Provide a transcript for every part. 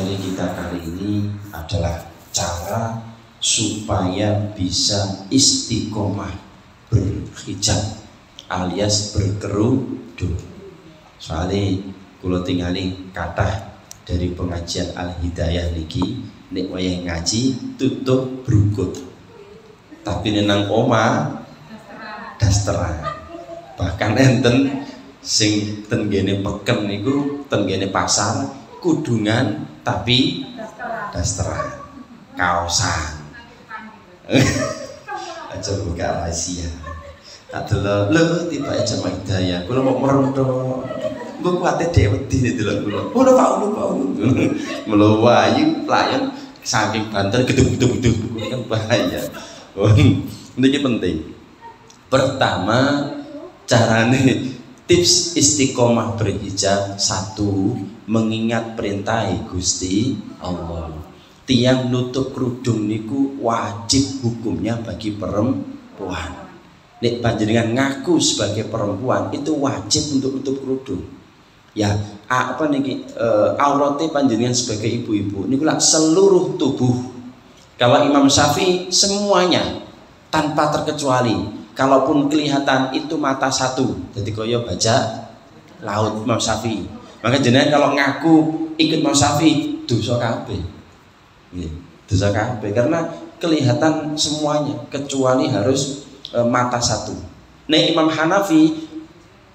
materi kita kali ini adalah cara supaya bisa istiqomah berhijab alias berkerudung. Soalnya kula tingali kathah dari pengajian Al-Hidayah niki nek wayah ngaji tutup brukut. Tapi nang omah dasteran. Bahkan enten sing ten gene peken niku ten gene pasar kudungan tapi dasteran. Kaosan. Aja buka rahasia. Adalah lho tiba aja Hidayah. Kula mau merontok. Mbok kuate dhewe delok kula. Ono Pak, melayu pelayan saking banter gedung-gedung kan bahaya. Niki penting. Pertama, carane tips istiqomah berhijab, satu, mengingat perintah Gusti Allah. Tiang nutup kerudung niku wajib hukumnya bagi perempuan. Nek panjenengan ngaku sebagai perempuan itu wajib untuk nutup kerudung. Ya, apa niki auratnya panjenengan sebagai ibu-ibu niku lah seluruh tubuh. Kalau Imam Syafi'i semuanya tanpa terkecuali. Kalaupun kelihatan itu mata satu, jadi koyo baja laut Imam Syafi'i. Maka jenengan kalau ngaku ikut Imam Syafi'i dosa kabeh. Dosa kabeh karena kelihatan semuanya kecuali harus mata satu. Nah Imam Hanafi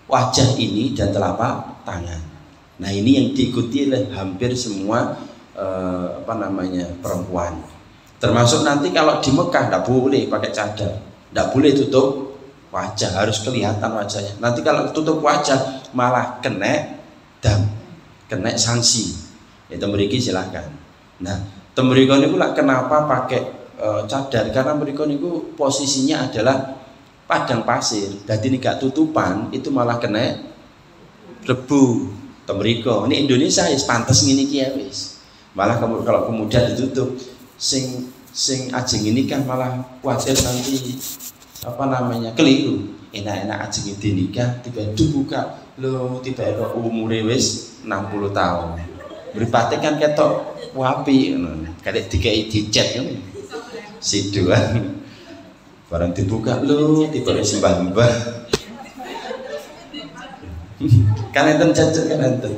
wajah ini dan telapak tangan. Nah ini yang diikuti oleh hampir semua perempuan. Termasuk nanti kalau di Mekah tidak boleh pakai cadar, tidak boleh tutup wajah, harus kelihatan wajahnya. Nanti kalau tutup wajah malah kena dam, kena sanksi. Itu mriki silahkan. Nah temriko niku lah kenapa pakai cadar, karena mereka niku posisinya adalah padang pasir, jadi ini gak tutupan itu malah kena debu. Temriko ini Indonesia ya pantes ngene iki ya wis. Malah kalau kemudian ditutup sing ajeng ini kan malah kuatir nanti keliru. Enak-enak ajeng nikah tiba dibuka lho tiba umure wis 60 tahun. Mripate kan ketok wapi kadek dikai dicet kan siduan barang dibuka lu tiba sembah-mbah kan enten cecek kan enten.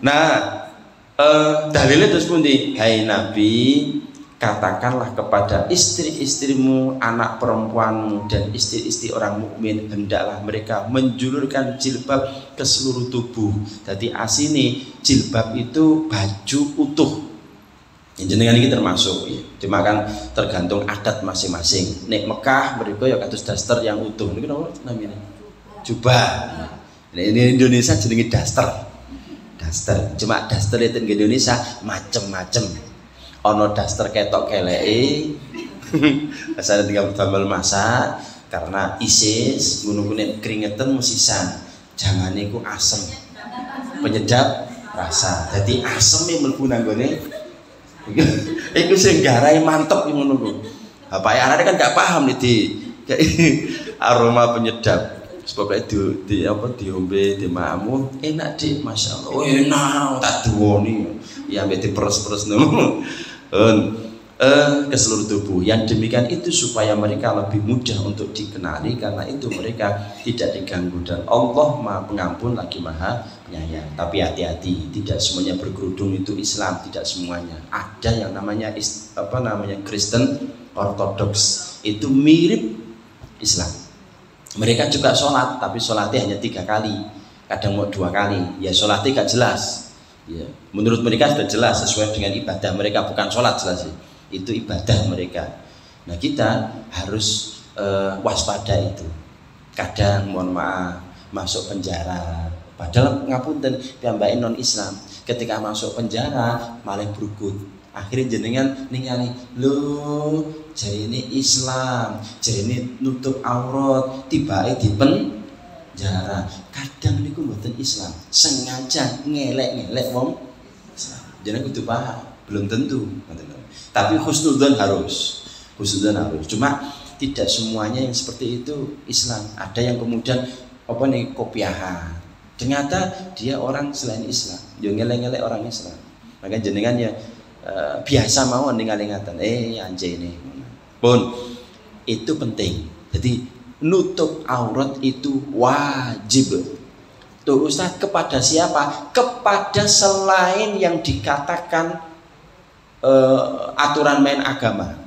Nah dalilnya terus pundi? Hai Nabi, katakanlah kepada istri-istrimu, anak perempuanmu dan istri-istri orang mukmin hendaklah mereka menjulurkan jilbab ke seluruh tubuh. Jadi asini jilbab itu baju utuh. Yang jenengan ini termasuk ya. Cuma kan tergantung adat masing-masing. Nek Mekah mereka ya kados daster yang utuh. Ini kenapa namanya? Jubah. Nah, ini Indonesia jenenge daster. Daster. Cuma daster itu di Indonesia macem-macem. Ono daster ketok keleke. Asale tinggal tambal masak karena ISIS ngono-ngono keringetan musisan. Jangane iku asem. Penyedap rasa. Jadi aseme mlebu nang gone. Iku sing garai mantep ngono ku. Bapak anake kan gak paham nih di aroma penyedap. Pokoke diombe dimamu enak dik masyaallah. Oh enak tak duwoni. Ya ambek diperes-peres ngono. Ke seluruh tubuh. Yang demikian itu supaya mereka lebih mudah untuk dikenali, karena itu mereka tidak diganggu dan Allah Maha Pengampun lagi Maha Penyayang. Tapi hati-hati, tidak semuanya berkerudung itu Islam, tidak semuanya. Ada yang namanya Kristen Ortodoks, itu mirip Islam. Mereka juga sholat, tapi sholatnya hanya 3 kali, kadang mau 2 kali. Ya sholatnya gak jelas. Ya, menurut mereka sudah jelas sesuai dengan ibadah mereka, bukan sholat jelas sih. Itu ibadah mereka. Nah kita harus waspada itu. Kadang mohon maaf masuk penjara, padahal ngapunten piyambake non Islam, ketika masuk penjara malah berukut. Akhirnya jenengan ningali lho jare ini Islam, jare ini nutup aurat, tibake di penjara. Kadang niku mboten Islam, sengaja ngelek-ngelek wong Islam. Jenengan kudu paham, belum tentu. Tapi husnudzon harus. Cuma tidak semuanya yang seperti itu Islam. Ada yang kemudian kopiahan. Ternyata dia orang selain Islam, yo ngelek-ngelek orang Islam. Maka jenengan ya biasa mawon ningali ngaten, anjene. Pun itu penting. Jadi nutup aurat itu wajib. Tuh Ustaz, kepada siapa? Kepada selain yang dikatakan aturan main agama.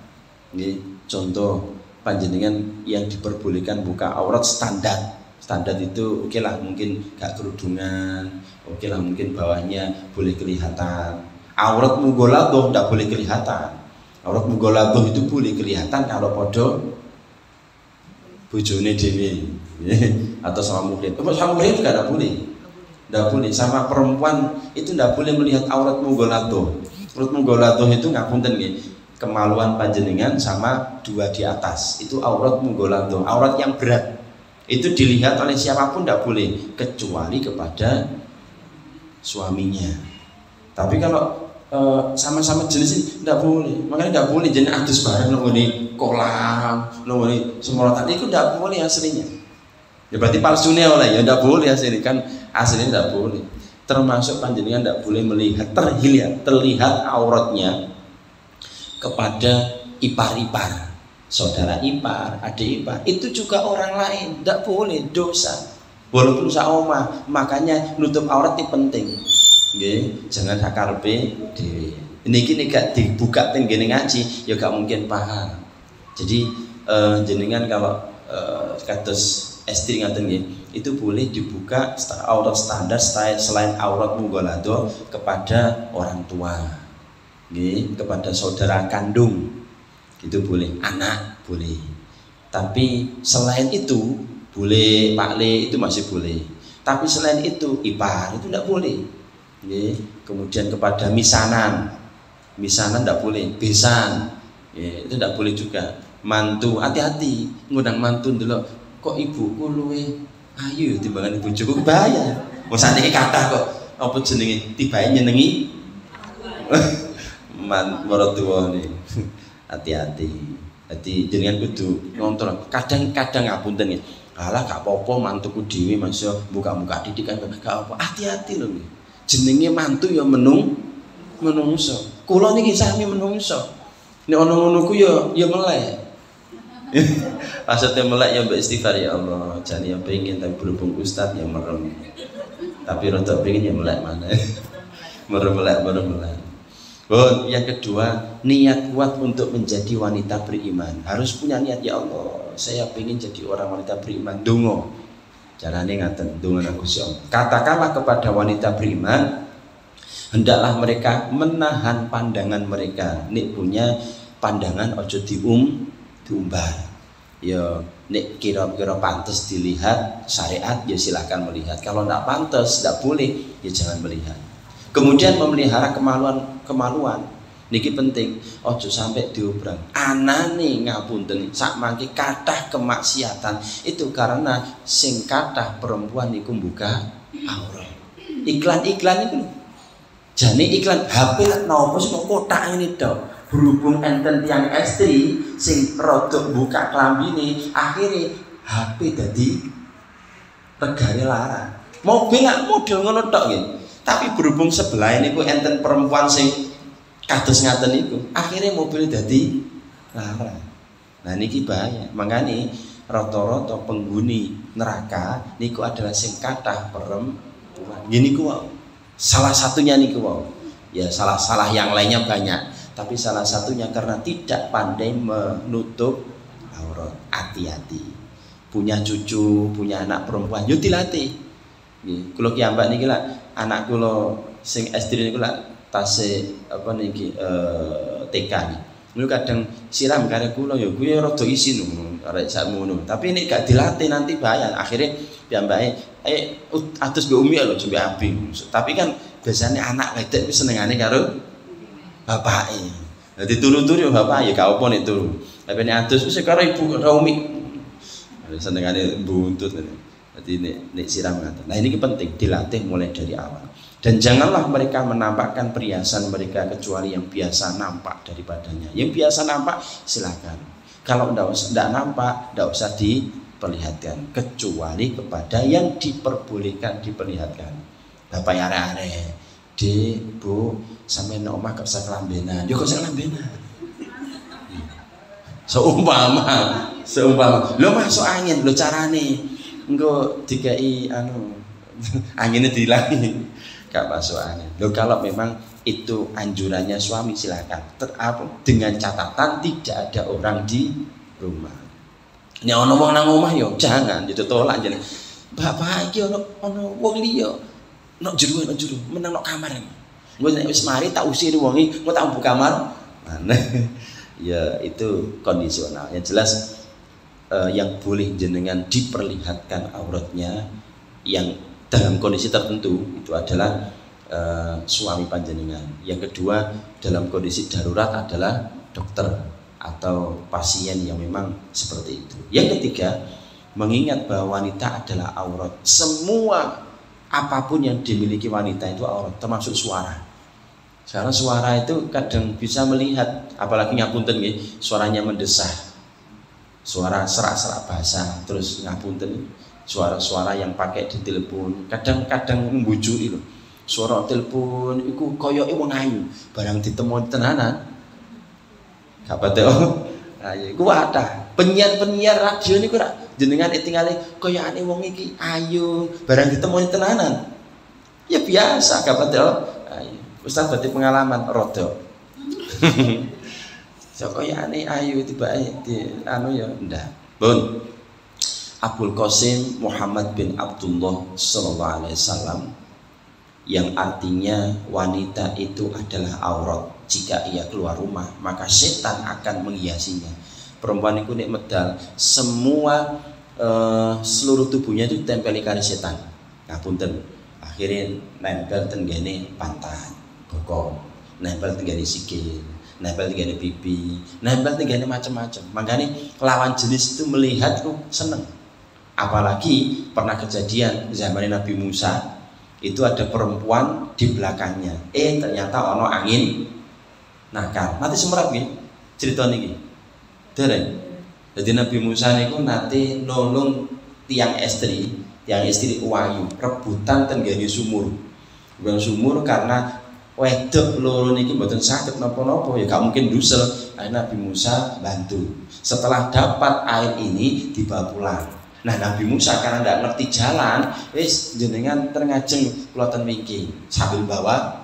Ini contoh panjenengan yang diperbolehkan buka aurat standar. Standar itu oke lah, mungkin gak kerudungan, oke lah mungkin bawahnya boleh kelihatan. Aurat mugoladoh tidak boleh kelihatan. Aurat mugoladoh itu boleh kelihatan kalau podo bojone dewi atau sama murid. Sama murid itu tidak boleh. Tidak boleh. Sama perempuan itu tidak boleh melihat aurat mugoladoh. Aurat mugoladoh itu ngapunten nggih, kemaluan panjenengan sama dua di atas. Itu aurat mugoladoh, aurat yang berat. Itu dilihat oleh siapapun tidak boleh kecuali kepada suaminya. Tapi kalau sama-sama jenis ini tidak boleh. Makanya tidak boleh jenis adus bareng nunggu kolam, nunggu semprotan itu tidak boleh aslinya. Ya berarti palsunya oleh ya tidak boleh aslinya kan, aslinya tidak boleh. Termasuk panjenengan tidak boleh melihat terlihat auratnya kepada ipar-ipar. Saudara ipar, adik ipar, itu juga orang lain, tidak boleh, dosa. Walaupun saoma, makanya nutup aurat itu penting. Nggih, jangan sakarpe dhewe. Niki gak dibuka teng ngene ngaji, ya gak mungkin paham. Jadi jenengan kalau kados estri ngaten nggih, itu boleh dibuka aurat standar selain aurat mughaladzah kepada orang tua. Nggih, kepada saudara kandung. Itu boleh, anak boleh. Tapi selain itu boleh, Pak Le itu masih boleh. Tapi selain itu ipar itu tidak boleh. Oke. Kemudian kepada misanan tidak boleh. Besan itu tidak boleh juga. Mantu, hati-hati ngundang mantu dulu. Kok ibuku luwe ayu timbangan bojoku bahaya. Wong sakniki kathah kok apa jenenge tibae nyenengi maratuwa nih. Hati-hati. Jadi jenengan kudu ngontrol. Kadang-kadang ngapunten nggih. Alah gak apa-apa mantuku dhewe masih buka-buka didik kan gak apa. Hati-hati lho nggih. Jenenge mantu ya menungso. Kula niki sami menungso. Nek ana ngono ku ya melek. Maksudnya melek ya mbak istighfar ya Allah. Jane yang pengen tapi berhubung ustaz ya merem. Tapi rada pengen ya melek mana. Merem. Oh, yang kedua, niat kuat untuk menjadi wanita beriman. Harus punya niat, ya Allah, saya ingin jadi orang wanita beriman. Dongo. Carane ngaten, dongo nang Gusti Allah. Katakanlah kepada wanita beriman, hendaklah mereka menahan pandangan mereka. Nek punya pandangan ojo diumbar. Ya, nek kira-kira pantas dilihat syariat ya silakan melihat. Kalau tidak pantas, tidak boleh, ya jangan melihat. Kemudian memelihara kemaluan niki penting, ojo sampai diobrang. Anane ngapunten sak mangke kathah kemaksiatan itu karena sing kathah perempuan niku buka aurat. Iklan-iklan itu jane iklan HP napa sing kotak ini tok. Berhubung enten tiyang estri sing rada buka klambine, akhire HP dadi regane larang. Mobil lak model ngono tok nggih. Tapi berhubung sebelah ini ku enten perempuan sing kados ngaten niku, akhirnya mobil dadi larang. Nah niki bahaya. Makanya rata-rata penghuni neraka niku adalah sing kathah perempuan. Gini ku salah satunya niku wow. Ya salah yang lainnya banyak, tapi salah satunya karena tidak pandai menutup aurat. Hati-hati. Punya cucu, punya anak perempuan, yo dilatih. Nggih, kula ki ambak niki lah anak kula sing SD niku lak tase apa niki TK nih. Niku kadang siram kare kula ya kuwi rada isin arek sakmono. Tapi nek gak dilatih nanti bahaya. Akhirnya piyambake atus mbek umi lho jembe abi. Tapi kan biasanya anak wedok wis senengane karo bapake. Dadi turu-turu bapak ya gak apa nek turu. Tapi nek atus wis karo ibu karo umi. Senengane buntut. Jadi nek siram ngaten. Nah ini penting dilatih mulai dari awal. Dan janganlah mereka menampakkan perhiasan mereka kecuali yang biasa nampak daripadanya. Yang biasa nampak silakan. Kalau ndak nampak, ndak usah diperlihatkan kecuali kepada yang diperbolehkan diperlihatkan. Bapak ya are-are, Dek, Bu, sampe nek omah gak usah kelambenan. Yo kok usah kelambenan. Seumpama, lo masuk angin, lo carane engko dikai anginnya dihilangi, gak masuk angin. Lo kalau memang itu anjurannya suami silakan, dengan catatan tidak ada orang di rumah. Ini ono wong nang omah yo jangan ditolak jeneng. Bapak iki ono wong liya. Nok jero menang nok kamar. Engko nek wis mari tak usir wong iki, engko tak mlebu kamar. Mana? Ya itu kondisional. Yang jelas yang boleh jenengan diperlihatkan auratnya yang dalam kondisi tertentu itu adalah suami panjenengan. Yang kedua dalam kondisi darurat adalah dokter atau pasien yang memang seperti itu. Yang ketiga mengingat bahwa wanita adalah aurat. Semua apapun yang dimiliki wanita itu aurat, termasuk suara. Karena suara itu kadang bisa melihat, apalagi ngapunten nggih, suaranya mendesah, suara serak-serak bahasa, terus ngapunten suara-suara yang pakai di telepon, kadang-kadang membujuki lho. Suara telepon iku koyoke wong ayu, barang ditemoni tenanan. Gak pate ayo iku wadah. Penyiar-penyiar radio niku rak jenengan tingale koyokane wong iki ayu, barang ditemoni tenanan. Ya biasa gak pate ayo. Ustaz berarti pengalaman rodo. Sokoyane ayu tibae di ya ndak. Pun Abul Qasim Muhammad bin Abdullah sallallahu alaihi wasallam yang artinya wanita itu adalah aurat. Jika ia keluar rumah maka setan akan menghiasinya. Perempuan itu nek medal semua seluruh tubuhnya itu tempeli kali setan. Ngapunten. Akhirnya nempel tenggene pantat. Bokong, nempel tenggane sikil, nempel tenggane pipi, nempel tenggane macam-macam. Makanya lawan jenis itu melihat tuh seneng. Apalagi pernah kejadian zaman Nabi Musa itu ada perempuan di belakangnya. Ternyata ono angin nakal. Nanti semerap nih cerita nih. Dereng. Jadi Nabi Musa niku nanti nolong tiang istri Wahyu rebutan tenggane sumur. Bukan sumur karena wedok loro niki mboten saged napa-napa ya gak mungkin dusel. Nabi Musa bantu. Setelah dapat air ini dibawa pulang. Nah Nabi Musa karena ndak ngerti jalan, wis jenengan terngajeng kula ten mriki sambil bawa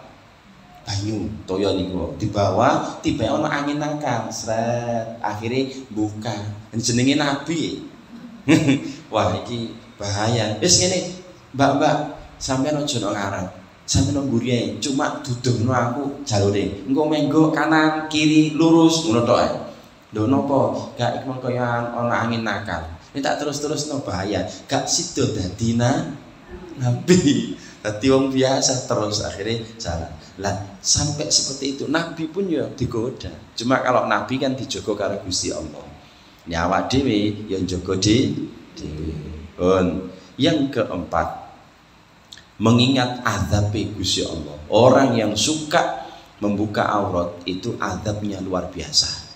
banyu toya niku dibawa tiba ana angin nangkal sret akhirnya buka jenenge Nabi. Wah iki bahaya. Wis ngene Mbak sampeyan aja nang ngarep. Sampai nunggu dia, cuma duduhno aku jalure. Engko menggo kanan kiri lurus ngono tok ae. Lho napa? Gak iku kaya ana angin nakal. Ini tak terus-terusno bahaya. Gak sido dadi nabi. Dadi wong biasa terus akhirnya jalan. Lah sampai seperti itu nabi pun ya digoda. Cuma kalau nabi kan dijogo karo Gusti Allah. Nyawa dhewe ya njogo dhewe. Yang keempat mengingat azab Gusti Allah. Orang yang suka membuka aurat itu azabnya luar biasa.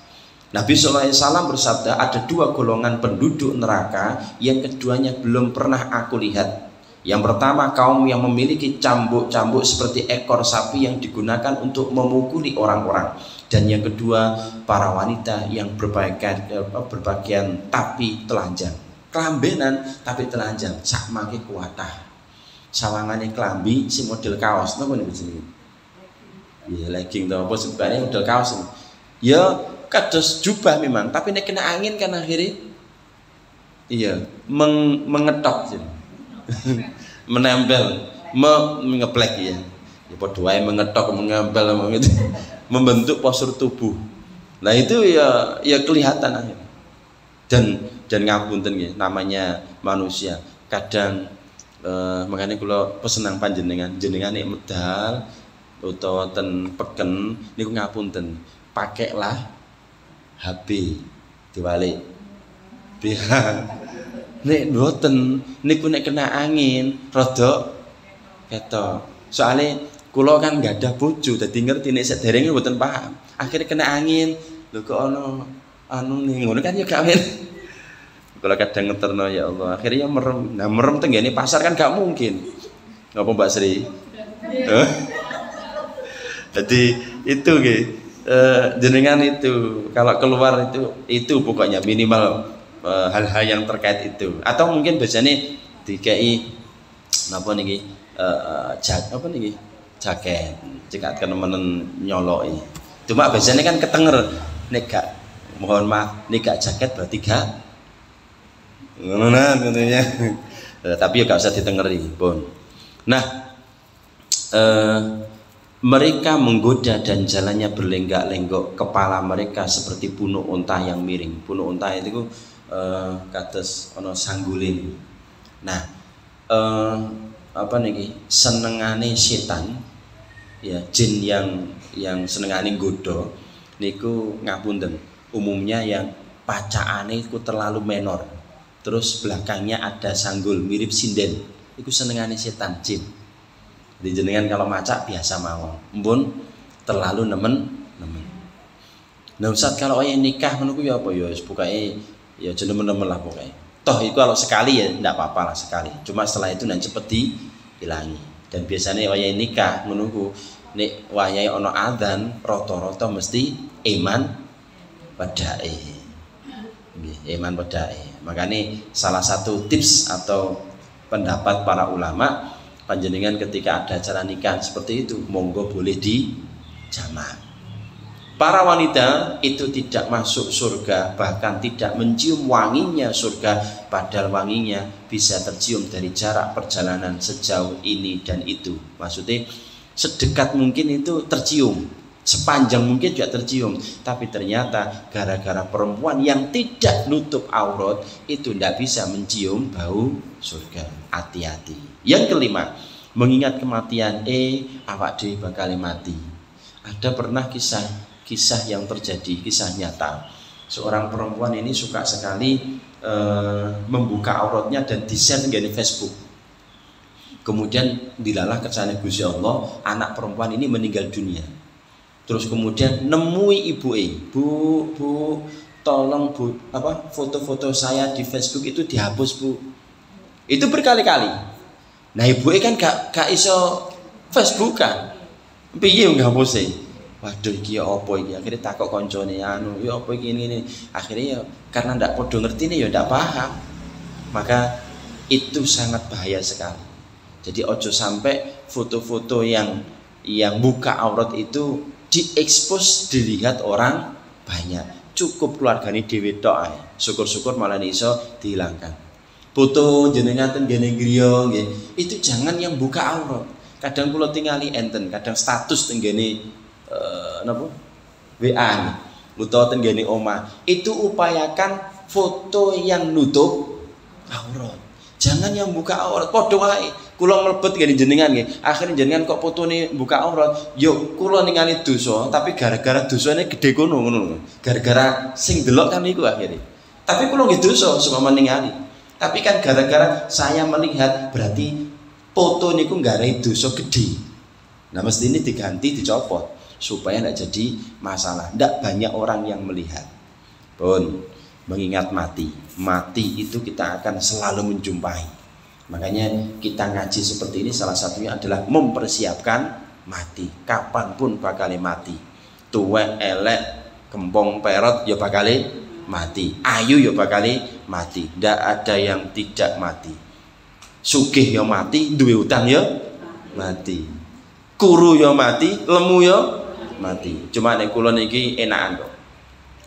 Nabi SAW bersabda ada dua golongan penduduk neraka yang keduanya belum pernah aku lihat. Yang pertama kaum yang memiliki cambuk-cambuk seperti ekor sapi yang digunakan untuk memukuli orang-orang. Dan yang kedua para wanita yang berpakaian tapi telanjang. Kelambenan tapi telanjang sak mangke kuatah. Sawangane klambi si model kaos napa niku jenenge? Ya legging to apa sebane model kaos. Ya kados jubah memang, tapi nek kena angin kan akhirnya iya mengetok menempel, mengeplek ya. Ya padha wae mengetok, mengempel gitu. Membentuk postur tubuh. Nah itu ya kelihatan akhirnya. Dan ngapunten nggih namanya manusia. Kadang makanya kalau pesenang panjenengan jenengan nek medal utawa ten peken niku ngapunten pakailah HP diwalik nek mboten niku nek kena angin rada ketok soalnya kula kan nggak ada bojo dadi ngerti nek sederenge mboten paham akhirnya kena angin lho kok ana anu ning ngono kan ya gak Kalau kadang ngeterno ya Allah, akhirnya merem. Nah merem tenggene pasar kan gak mungkin. Ngapa Mbak Sri? Jadi itu jenengan itu kalau keluar itu pokoknya minimal hal-hal yang terkait itu. Atau mungkin biasanya dikai napa niki apa niki jaket cekat kenemenen nyoloki. Cuma biasanya kan ketenger nek gak mohon maaf nek gak jaket berarti gak ngono tentunya. Tapi ya gak usah ditengeri, pun. Nah, mereka menggoda dan jalannya berlenggak-lenggok, kepala mereka seperti punuk unta yang miring. Punuk unta itu kados ana sanggulin. Nah, apa niki senengane setan ya, jin yang senengane nggoda niku ngapunten. Umumnya yang pacaane iku terlalu menor. Terus belakangnya ada sanggul mirip sinden. Iku senengane setan jin. Jadi jenengan kalau macak biasa mawon. Mpun terlalu nemen. Nah Ustaz kalau ayah nikah menunggu ya apa ya pokoknya ya nemen-nemen lah pokoknya. Toh itu kalau sekali ya enggak apa-apa lah sekali. Cuma setelah itu nanti cepet dihilangi. Dan biasanya ayah nikah menunggu nek wayahe ana adzan rata-rata mesti iman wedhae. Iman wedhae. Makanya salah satu tips atau pendapat para ulama, panjenengan ketika ada acara nikah seperti itu monggo boleh dijamak. Para wanita itu tidak masuk surga, bahkan tidak mencium wanginya surga, padahal wanginya bisa tercium dari jarak perjalanan sejauh ini dan itu. Maksudnya sedekat mungkin itu tercium, sepanjang mungkin juga tercium, tapi ternyata gara-gara perempuan yang tidak nutup aurat itu tidak bisa mencium bau surga. Hati-hati. Yang kelima, mengingat kematian, awak dhewe bakal mati. Ada pernah kisah yang terjadi, kisah nyata. Seorang perempuan ini suka sekali membuka auratnya dan di-share di Facebook. Kemudian dilalah kersane Gusti Allah, anak perempuan ini meninggal dunia. Terus kemudian nemui ibu, bu, tolong bu, apa foto-foto saya di Facebook itu dihapus bu. Itu berkali-kali. Nah ibu kan gak iso Facebook kan, piye ngapus waduh iki ya apa iki, akhirnya takok koncone anu ya apa iki ini. Akhirnya ya karena ndak podo ngertine ya ndak paham. Maka itu sangat bahaya sekali. Jadi ojo sampai foto-foto yang buka aurat itu diekspos dilihat orang banyak. Cukup keluargane dhewe tok ae. Syukur-syukur malah iso dihilangkan. Foto jenengan ten gene griya nggih, itu jangan yang buka aurat. Kadang kula tingali enten, kadang status ten gene napa? WA nih. Utawa ten gene omah. Itu upayakan foto yang nutup aurat. Jangan yang buka aurat. Padha wae. Kula mlebet gene jenengan nggih. Akhire jenengan kok fotone buka aurat. Yo kula ningali dosa, tapi gara-gara dosane gede kono ngono. Gara-gara sing delok kan iku akhire. Tapi kula nggih dosa sumama ningali. Tapi kan gara-gara saya melihat berarti foto niku nggarai dosa gede. Nah mesti ini diganti, dicopot supaya tidak jadi masalah. Tidak banyak orang yang melihat. Pun mengingat mati itu kita akan selalu menjumpai. Makanya kita ngaji seperti ini salah satunya adalah mempersiapkan mati. Kapanpun bakal mati. Tuwek, elek, kempong, perot ya bakal mati. Ayu ya bakal mati. Tidak ada yang tidak mati. Sugih ya mati, duwe utang ya mati. Kuru ya mati, lemu ya mati. Cuma nek kula niki enakan kok.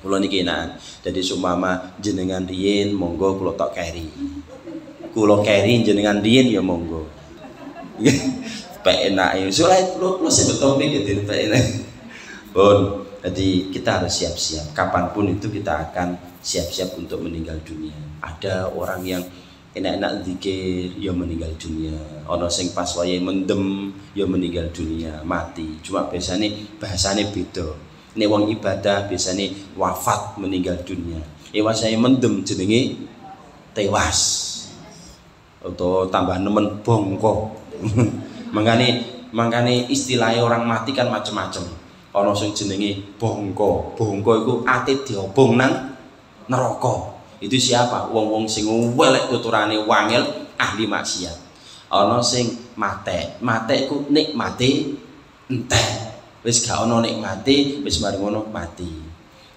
Kula niki enakan. Jadi sumama jenengan riyin monggo kula tok keri. Kula keri jenengan riyin ya monggo. Pek enake. Soale kula sing betul niki dene pek enak. Bon, jadi kita harus siap-siap. Kapanpun itu kita akan siap-siap untuk meninggal dunia. Ada orang yang enak-enak zikir ya meninggal dunia. Ana sing pas wayahe mendem ya meninggal dunia, mati. Cuma biasane bahasane beda. Nek wong ibadah biasane wafat meninggal dunia. Wayahe mendem jenenge tewas. Atau tambah nemen bongko. Mangkane istilahnya orang mati kan macam-macam. Ana sing jenenge bongko. Bongko iku ati diobong nang neraka. Itu siapa? Wong-wong sing welek tuturane wangel, ahli maksiat. Ana sing matek. Matek iku nikmate entek. Wis gak ana nikmate, wis mari ngono mati.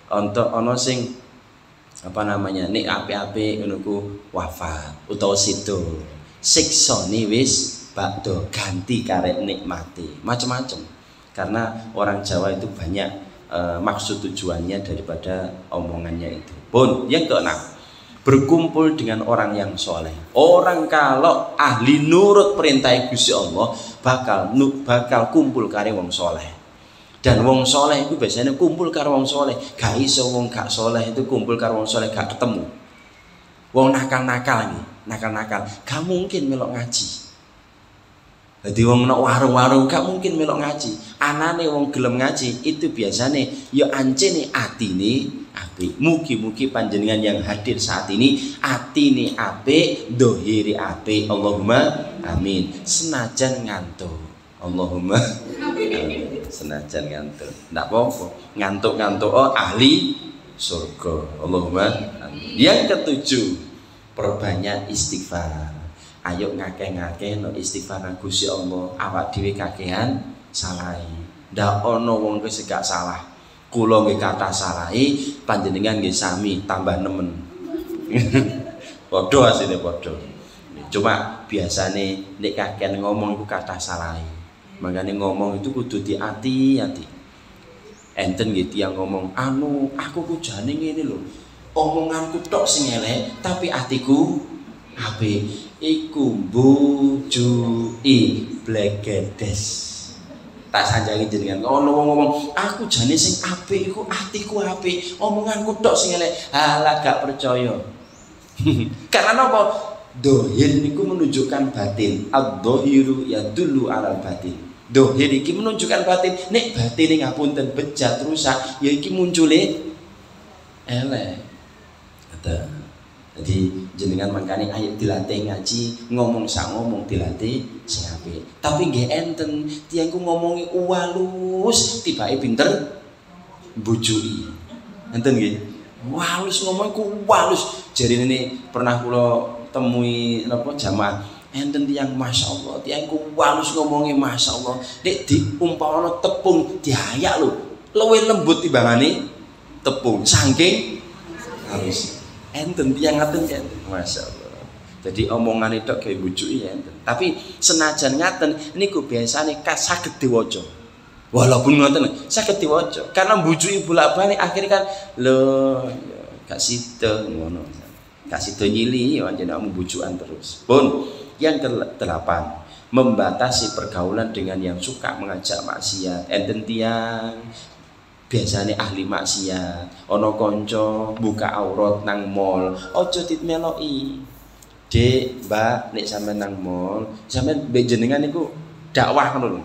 Ana sing apa namanya? Nek apik-apik ngono ku wafat utawa sido. Siksane wis bakdo ganti karek nikmati macam-macam, karena orang Jawa itu banyak maksud tujuannya daripada omongannya itu. Pun yang keenam, berkumpul dengan orang yang soleh. Orang kalau ahli nurut perintah Gusti Allah bakal kumpul kare wong soleh. Dan wong soleh itu biasanya kumpul karo wong soleh. Gak iso wong gak soleh itu kumpul karo wong soleh gak ketemu. Wong nakal-nakal nih, nakal-nakal gak mungkin melok ngaji. Jadi wong nak warung-warung gak mungkin melok ngaji. Anane wong gelem ngaji itu biasane ya ancene atine apik. Mugi-mugi panjenengan yang hadir saat ini atine apik, dohiri apik. Allahumma amin. Senajan ngantuk. Allahumma amin. Senajan ngantuk. Ndak apa-apa. Ngantuk-ngantuk ahli surga. Allahumma amin. Yang ketujuh, perbanyak istighfar. Ayo ngakeh-ngakeh no istighfar nang Gusti Allah, awak dhewe kakehan salahi. Ndak ana wong wis gak salah. Kula nggih kathah salahi, panjenengan nggih sami tambah nemen. Padha asine padha. Cuma biasane nek kakehan ngomong iku kathah salahi. Makane ngomong itu kudu diati-ati. Enten nggih tiyang ngomong, "Anu, aku ku jane ngene lho. Omonganku tok sing elek, tapi atiku apik." Iku bujui blegedes. Tak sanjangi jenengan. Ono wong ngomong, aku jane sing apik iku atiku apik, omonganku tok sing elek. Halah gak percaya. Karena napa? Dohir niku menunjukkan batin. Ad-dhahiru yadullu 'alal batin. Dohir iki menunjukkan batin. Nek batine ngapunten bejat rusak, ya iki muncule elek. Jadi jenengan makane ayo dilatih ngaji, ngomong sak ngomong dilatih sing apik. Tapi nggih enten tiyangku ngomongi walus, tibake pinter bujui. Enten nggih. Walus ngomongku walus. Jarine ini pernah kula temui napa jamaah. Enten tiyang masyaallah, tiyangku walus ngomongi masyaallah. Nek diumpamane tepung diayak lho, luwih lembut timbangane tepung. Saking halus. Enten tiyang ngaten kan, masyaallah. Jadi omongan itu kayak bujuki enten. Tapi senajan ngaten niku biasane saged diwaca. Walaupun ngoten saged diwaca. Karena bujuki bolak-balik akhirnya kan lho gak sida ngono. Gak sida nyili ya jenenge bujukan terus. Pun yang ke-8, membatasi pergaulan dengan yang suka mengajak maksiat. Enten tiyang biasanya ahli maksiat, ono konco buka aurat nang mall, ojo ditmeloki. Dek, Mbak, nek sampean nang mall, sampean jenengan niku dakwah ngono lho.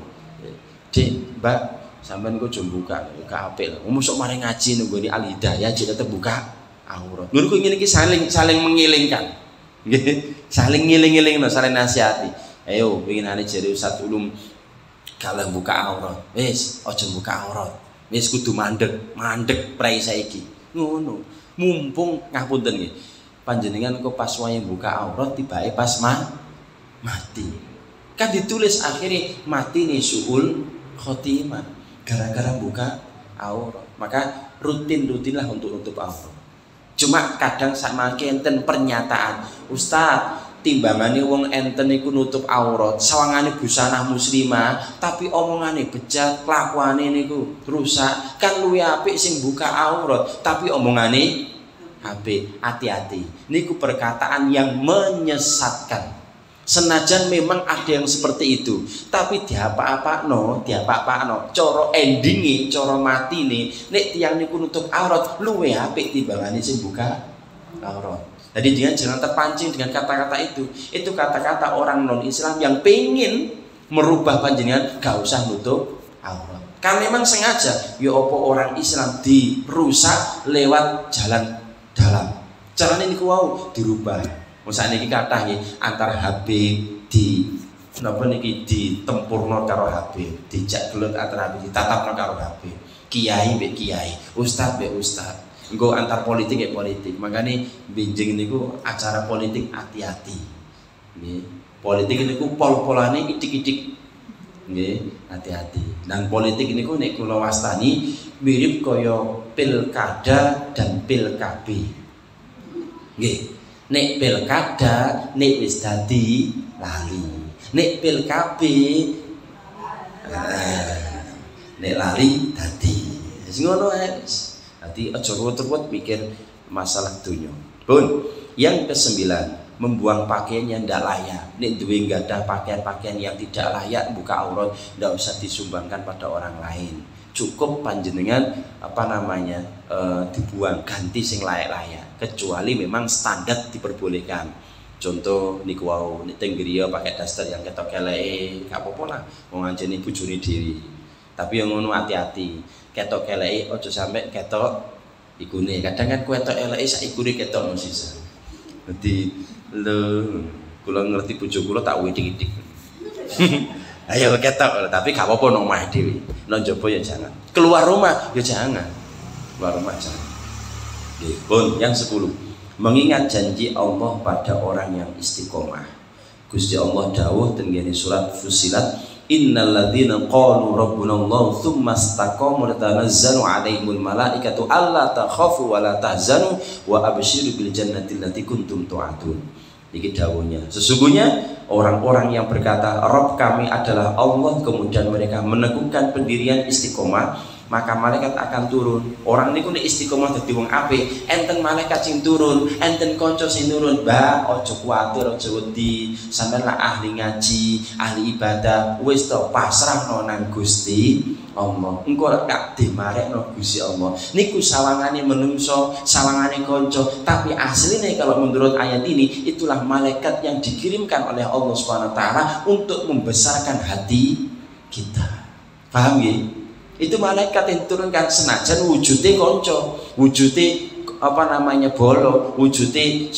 Dek, Mbak, sampean kok aja buka apik. Mosok mari ngaji nunggoni Al Hidayah aja tetep buka aurat. Lho niku ngene iki saling mengilingkan. Nggih, saling ngiling-ilingno, saling nasihati. Ayo, penginane jare Ustaz Ulum kalau buka aurat, wis aja buka aurat. Wis kudu mandek prei saiki. Ngono. Mumpung ngapunten nggih. Panjenengan kok pas wayang buka aurat tibake pas mati. Kan ditulis akhirnya mati nih suul khotimah gara-gara buka aurat. Maka rutinlah untuk nutup aurat. Cuma kadang sama enten pernyataan, Ustaz, timbangane wong enten iku nutup aurat, sawangane busana muslimah, tapi omongane bejat, kelakuane niku rusak. Kan luwih apik sing buka aurat, tapi omongane apik. Hati-hati. Niku perkataan yang menyesatkan. Senajan memang ada yang seperti itu, tapi diapa-apakno, cara endinge, cara matine, nek tiyang niku nutup aurat luwih apik timbangane sing buka aurat. Jadi jangan terpancing dengan kata-kata itu. Itu kata-kata orang non-Islam yang pengen merubah panjenengan gak usah nutup aurat. Kan memang sengaja ya apa orang Islam dirusak lewat jalan dalam. Carane niku wau dirubah. Misalnya niki kata antara Habib di napa niki ditempurno karo Habib, dijak gelut antara Habib ditatapno karo Habib. Kiai mbek kiai, ustaz mbek ustaz. engko antar politik ya politik. Makanya benjing niku acara politik hati-hati. Nggih. Politik niku pol-polane itik-itik. Nggih, hati-hati. Dan politik niku nek kula wastani mirip kaya pilkada dan pilkab. Nggih. Nek pilkada nek wis dadi lali. Nek pilkab nek lali dadi. Wis ngono ae. Dadi aja ruwet-ruwet mikir masalah dunya. Pun, yang ke-9, membuang pakaian yang tidak layak. Nek duwe gadah pakaian-pakaian yang tidak layak buka aurat, tidak usah disumbangkan pada orang lain. Cukup panjenengan dibuang, ganti sing layak-layak. Kecuali memang standar diperbolehkan. Contoh niku wau nek teng griya pakai daster yang ketok keleke, gak apa-apa lah. Wong anjene bojone dhewe. Tapi yang ngono hati-hati. Ketok keleke aja sampe ketok ikune. Kadang kan ketok eleke sak ikune ketok sisa. Dadi kula ngerti bojo kula tak widik-widik. Ayo ketok, tapi gak apa-apa nang omah dhewe. Nang njaba ya jangan. Keluar rumah ya jangan. Keluar rumah jangan. Nggih, pun yang 10. Mengingat janji Allah pada orang yang istiqomah. Gusti Allah dawuh teng surat Fussilat, innal ladzina qalu rabbuna Allah tsumma istaqamu tatanazzalu 'alaihimul malaikatu alla takhafu wa la tahzanu wa absyiru bil jannati allati kuntum tu'adun. Iki dawuhnya. Sesungguhnya orang-orang yang berkata Rabb kami adalah Allah, kemudian mereka meneguhkan pendirian istiqomah, maka malaikat akan turun. Orang niku nek istiqomah dadi wong apik, enten malaikat sing turun, enten kanca sing turun. Mbak, aja kuwatir, aja wedi. Sampeyan lah ahli ngaji, ahli ibadah, wis to pasrahno nang Gusti Allah. Engko gak dimarekno Gusti Allah. Niku sawangane menungso, sawangane kanca, tapi aslinya kalau menurut ayat ini itulah malaikat yang dikirimkan oleh Allah Subhanahu wa taala untuk membesarkan hati kita. Paham ya? Itu malaikat yang turunkan senajan wujudnya konco, wujudnya bolo, wujudnya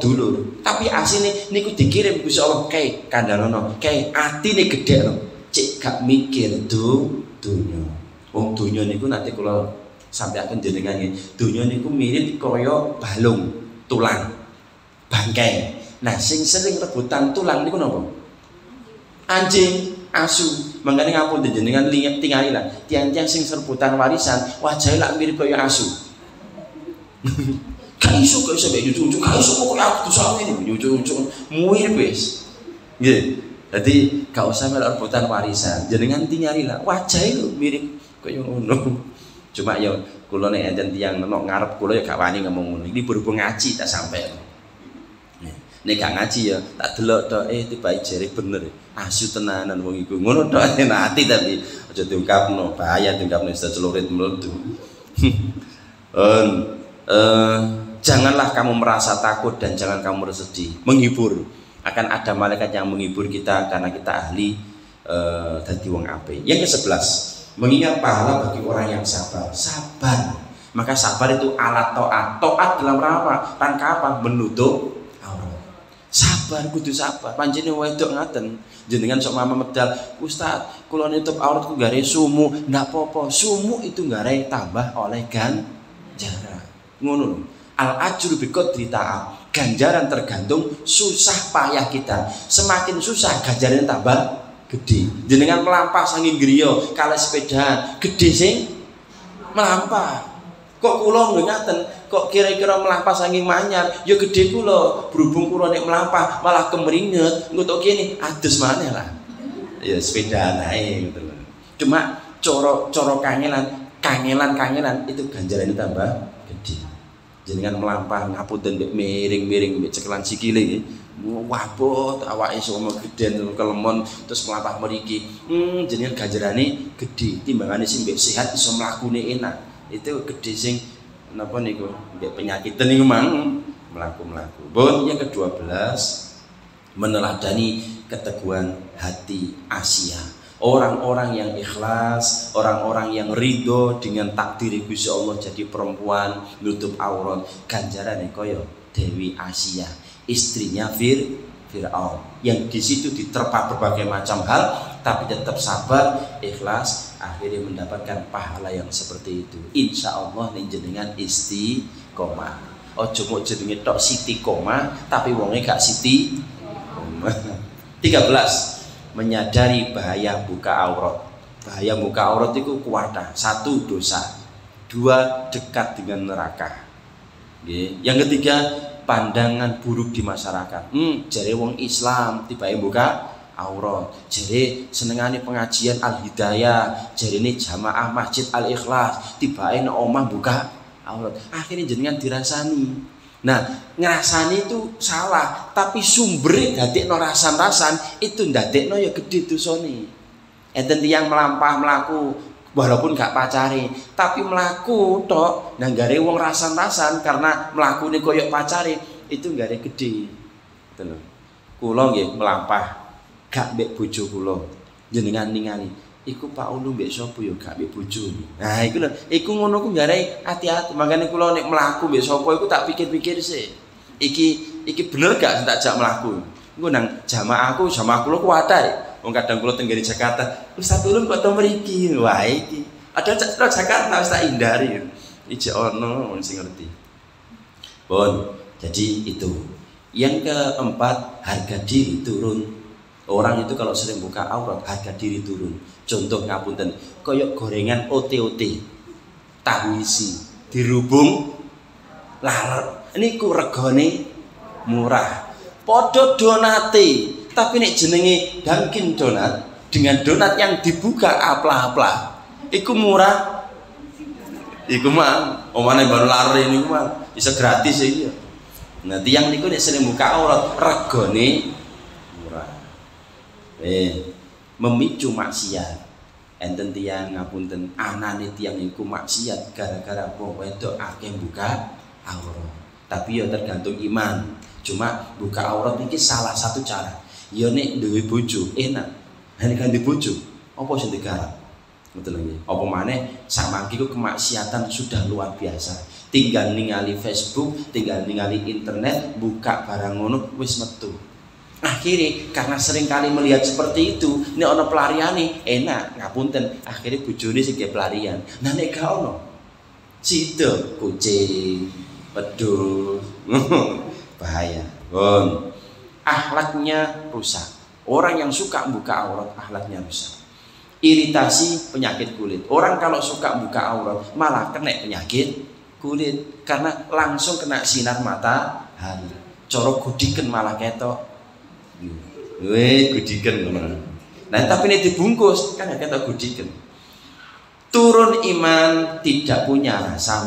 dulur. Tapi aslinya niku dikirim Gusti Allah kayak kandhanono, kayak atine gede loh. Cek gak mikir dunya. Wong dunya niku nanti kalau sampai akan jenengan iki, dunya niku mirip kaya balung, tulang, bangkai. Nah, sing sering rebutan tulang niku napa? Anjing, asu. Mangkane ngapun jenengan lihat tingali lah. Tiang-tiang sing serbutan warisan, wajahnya lak mirip kaya asu. Gak iso mek nyucuk-nyucuk, gak iso kok aku sama ini nyucuk-nyucuk mirip wis. Nggih. Jadi gak usah melok rebutan warisan. Jenengan tingali lah, wajahnya lho mirip kaya ngono. Cuma ya kula nek enten tiyang nenok ngarep kula ya gak wani ngomong ngono. Ini berhubung ngaji tak sampai. Nek gak ngaji ya tak delok tok tiba jere bener. Asu tenanan wong iku. Ngono tok enak ati tapi aja diungkapno, bahaya diungkapno iso celurit meledu. Janganlah kamu merasa takut dan jangan kamu bersedih. Menghibur. Akan ada malaikat yang menghibur kita karena kita ahli dadi wong apik. Yang ke-11, mengingat pahala bagi orang yang sabar. Sabar. Maka sabar itu alat taat. Taat dalam rangka apa? Menutup aurat. Sabar kudu sabar. Panjenengan wedok ngaten. Jenengan sok mama medal, Ustaz, kula nutup auratku gare sumu, ndak apa-apa. Sumu itu gare tambah oleh ganjaran. Ngono lho. Al ajru bi qadri ta'ab. Ganjaran tergantung susah payah kita. Semakin susah ganjarannya tambah gede. Jenengan melampah saking griya kali sepedaan, gede sing melampah. Kok kula ngaten, kok kira-kira melampah saking manyar, ya gede kula. Berhubung kula nek melampah malah kemeringet, engko tok kene adus maneh lah. Ya sepedaan ae gitu. Cuma cara kangelan itu ganjarannya tambah gede. Jenengan melampah ngapunten mbek miring-miring mbek cekelan sikile wabot awake sono geden kelemon terus melampah mriki. Jenengan ganjarane gede timbangane sing mbek sehat iso mlakune enak. Itu gede sing napa niku mbek penyakitan niku mang mlaku-mlaku. Bon, yang ke-12 meneladani keteguhan hati Asia. Orang-orang yang ikhlas, orang-orang yang ridho dengan takdir Gusti Allah jadi perempuan nutup aurat, ganjarane kaya Dewi Asia, istrinya Fir'aun, yang di situ diterpa berbagai macam hal, tapi tetap sabar, ikhlas, akhirnya mendapatkan pahala yang seperti itu. Insya Allah nih jenengan istiqomah. Ojo mau jenenge tok siti koma, tapi wonge gak siti koma. 13. Menyadari bahaya buka aurat. Bahaya buka aurat itu kuwata. 1. Dosa. 2. Dekat dengan neraka. Yang ketiga, pandangan buruk di masyarakat. Jare wong Islam tiba-tiba buka aurat. Jare senengane pengajian Al Hidayah, jare ini jamaah Masjid Al Ikhlas tiba-tiba omah buka aurat. Akhirnya jenengan dirasani. Nah, ngerasani itu salah, tapi sumbernya dadekno rasan-rasan itu ndadekno ya gede dosane. Enten tiyang melampah melaku walaupun gak pacare, tapi melaku tok nanggare wong rasan-rasan karena mlakune koyok pacare itu nggare gede. Ngoten lho. Kula nggih melampah gak mbek bojo kula. Jenengan ningali, iku Pak Ulu mbek sapa ya gak mbek bojone. Nah, iku lho, iku ngono ku nggare hati-hati. Makane kula nek mlaku mbek sapa iku tak pikir-pikir sih. Iki bener gak tak jak mlaku. Engko nang jamaahku, jamaah kula kuwata. Wong kadang kula teng Jakarta, Ustaz Ulum kok to mriki. Wah iki. Ada Jakarta wis tak hindari. Iki ono wong sing ngerti. Bon, jadi itu. Yang keempat, harga diri turun. Orang itu kalau sering buka aurat, harga diri turun. Contoh ngapunten, koyok gorengan OT-OT. Tahu isi, dirubung laler. Ini ku regane murah. Podo donate. Tapi nek jenenge Dunkin Donat dengan donat yang dibuka aplah-aplah, iku murah. Iku mah omane baru lari niku mah bisa gratis iki ya. Nah, tiyang niku nek sering buka aurat regane murah. Memicu maksiat. Enten tiyang ngapunten, anane tiyang iku maksiat gara-gara wong wedok akeh buka aurat. Tapi ya tergantung iman. Cuma buka aurat iki salah satu cara. Ya nek duwe bojo enak. Nek ganti bojo, apa sing digarap? Ngoten lho. Apa maneh samangki ku kemaksiatan sudah luar biasa. Tinggal ningali Facebook, tinggal ningali internet, buka barang ngono wis metu. Akhirnya karena sering kali melihat seperti itu, nek ana pelariane enak, ngapunten, akhirnya bojone sing pelarian. Nah nek gak ono, sido kucing, pedul, bahaya. Akhlaknya rusak. Orang yang suka buka aurat akhlaknya rusak. Iritasi penyakit kulit. Orang kalau suka buka aurat malah kena penyakit kulit karena langsung kena sinar matahari. Coro gudiken malah ketok. Gudiken ngono. Nah, tapi ini dibungkus kan ketok gudiken. Turun iman, tidak punya rasa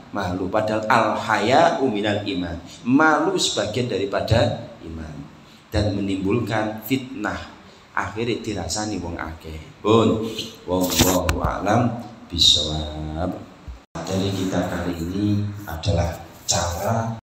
malu. Padahal al-haya minal iman. Malu sebagian daripada iman. Dan menimbulkan fitnah, akhirnya dirasani wong akeh. Pun wallahu a'lam bishawab. Dari kita kali ini adalah cara